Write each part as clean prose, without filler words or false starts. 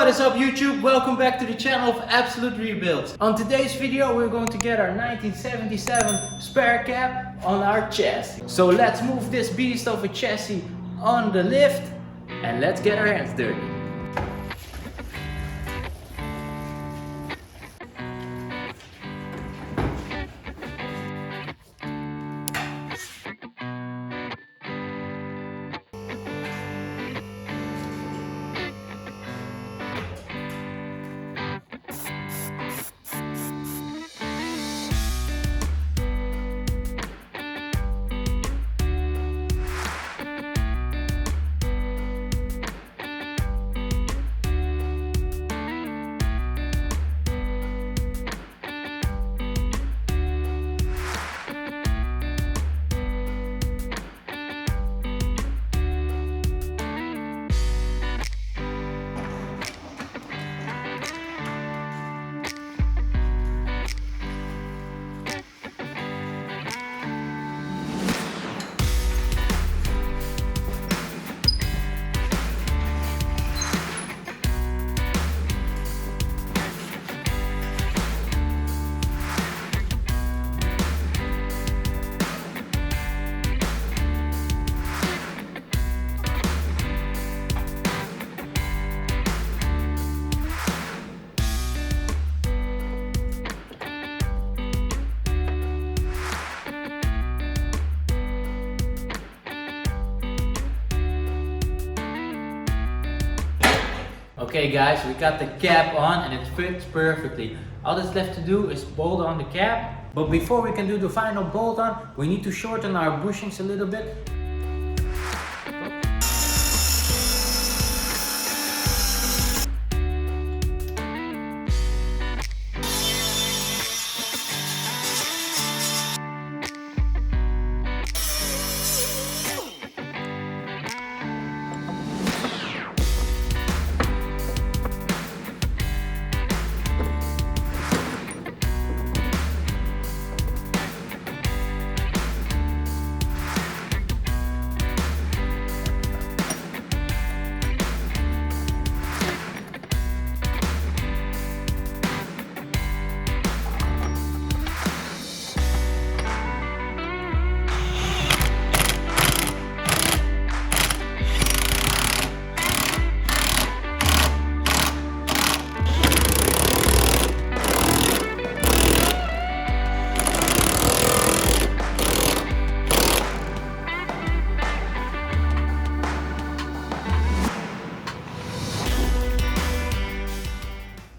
What is up YouTube? Welcome back to the channel of Absolute Rebuilds. On today's video we're going to get our 1977 spare cab on our chassis. So let's move this beast of a chassis on the lift and let's get our hands dirty. Okay guys, we got the cap on and it fits perfectly. All that's left to do is bolt on the cap. But before we can do the final bolt on, we need to shorten our bushings a little bit.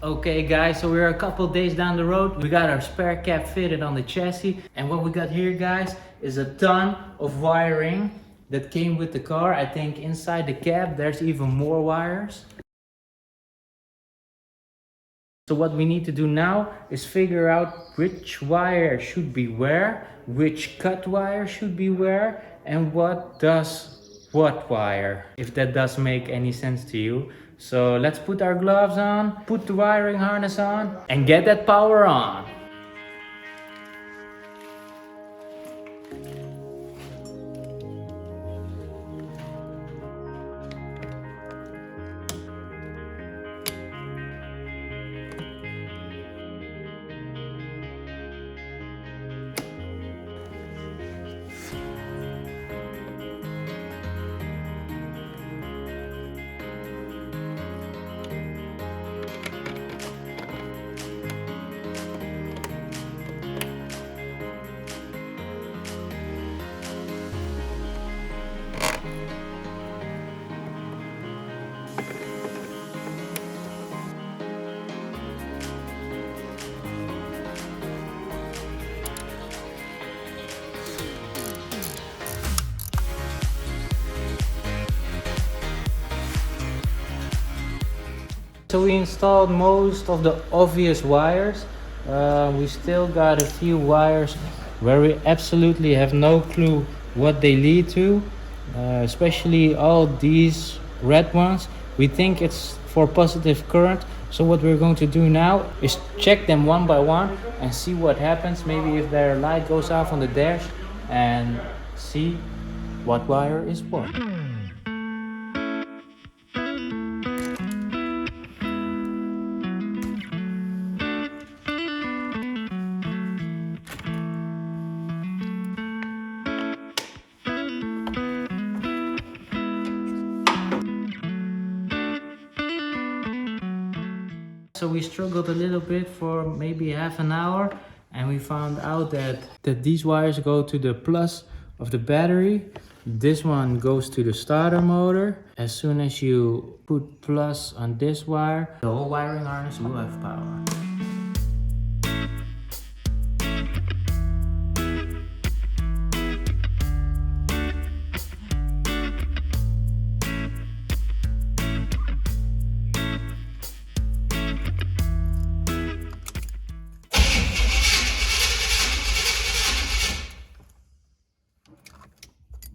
Okay guys, so we're a couple days down the road. We got our spare cab fitted on the chassis, and what we got here guys is a ton of wiring that came with the car. I think inside the cab there's even more wires. So what we need to do now is figure out which wire should be where, which cut wire should be where, and what does what wire, if that does make any sense to you. So let's put our gloves on, put the wiring harness on, and get that power on. So we installed most of the obvious wires. We still got a few wires where we absolutely have no clue what they lead to, especially all these red ones. We think it's for positive current. So what we're going to do now is check them one by one and see what happens. Maybe if their light goes off on the dash, and see what wire is what. So we struggled a little bit for maybe half an hour, and we found out that these wires go to the plus of the battery. This one goes to the starter motor. As soon as you put plus on this wire, the whole wiring harness will have power.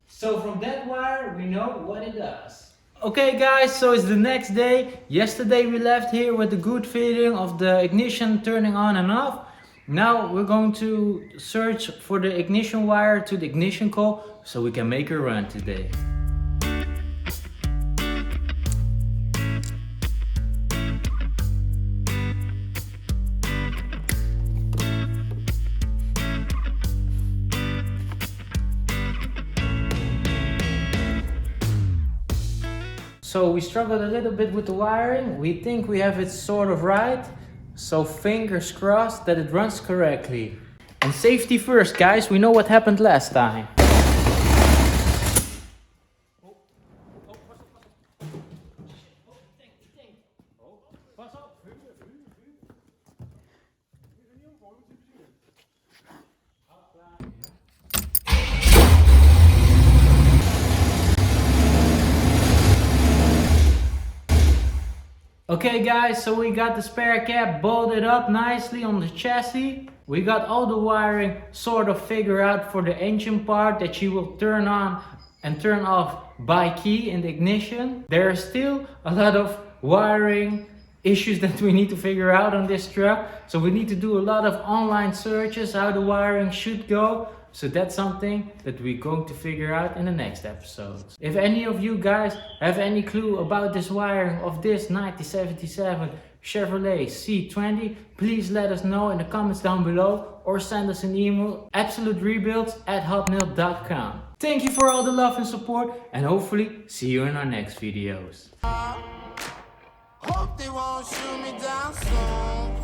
So from that wire, we know what it does. Okay guys, so it's the next day. Yesterday we left here with a good feeling of the ignition turning on and off. Now we're going to search for the ignition wire to the ignition coil so we can make a run today. So we struggled a little bit with the wiring. We think we have it sort of right. So fingers crossed that it runs correctly. And safety first, guys. We know what happened last time. Okay guys, so we got the spare cap bolted up nicely on the chassis. We got all the wiring sort of figured out for the engine part that you will turn on and turn off by key in the ignition. There are still a lot of wiring issues that we need to figure out on this truck. So we need to do a lot of online searches how the wiring should go. So that's something that we're going to figure out in the next episode. If any of you guys have any clue about this wiring of this 1977 Chevrolet C20, please let us know in the comments down below or send us an email absoluterebuilds@hotmail.com. Thank you for all the love and support, and hopefully see you in our next videos. Hope they won't shoot me down soon.